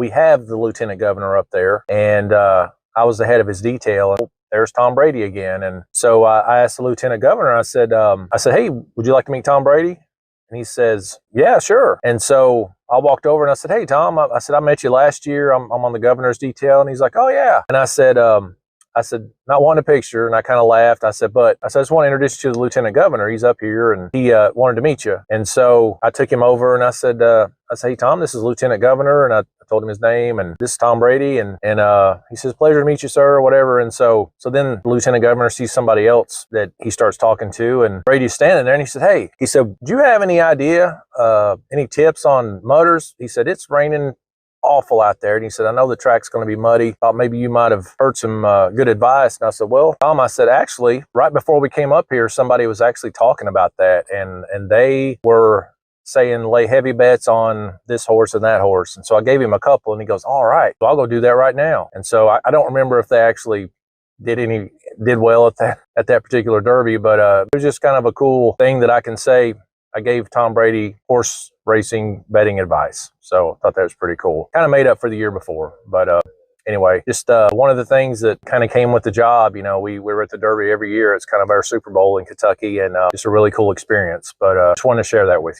we have the lieutenant governor up there, and I was the head of his detail. And there's Tom Brady again. And so I asked the lieutenant governor, I said, hey, would you like to meet Tom Brady? And he says, yeah, sure. And so I walked over and I said, hey, Tom, I said, I met you last year. I'm on the governor's detail. And he's like, oh, yeah. And I said, not wanting a picture. And I kind of laughed. I said, I just want to introduce you to the lieutenant governor. He's up here and he wanted to meet you. And so I took him over and I said, hey, Tom, this is Lieutenant Governor. And I told him his name, and this is Tom Brady. And he says, pleasure to meet you, sir, or whatever. And so then the lieutenant governor sees somebody else that he starts talking to, and Brady's standing there, and he said, hey, do you have any idea, any tips on mudders? He said, it's raining awful out there. And he said, I know the track's going to be muddy. Thought maybe you might have heard some good advice. And I said, well, Tom, I said, actually, right before we came up here, somebody was actually talking about that. And they were saying lay heavy bets on this horse and that horse. And so I gave him a couple, and he goes, all right, so I'll go do that right now. And so I don't remember if they actually did well at that particular Derby, but it was just kind of a cool thing that I can say I gave Tom Brady horse racing betting advice. So I thought that was pretty cool. Kind of made up for the year before. But anyway, just one of the things that kind of came with the job. We were at the Derby every year. It's kind of our Super Bowl in Kentucky, and just a really cool experience. But just wanted to share that with you.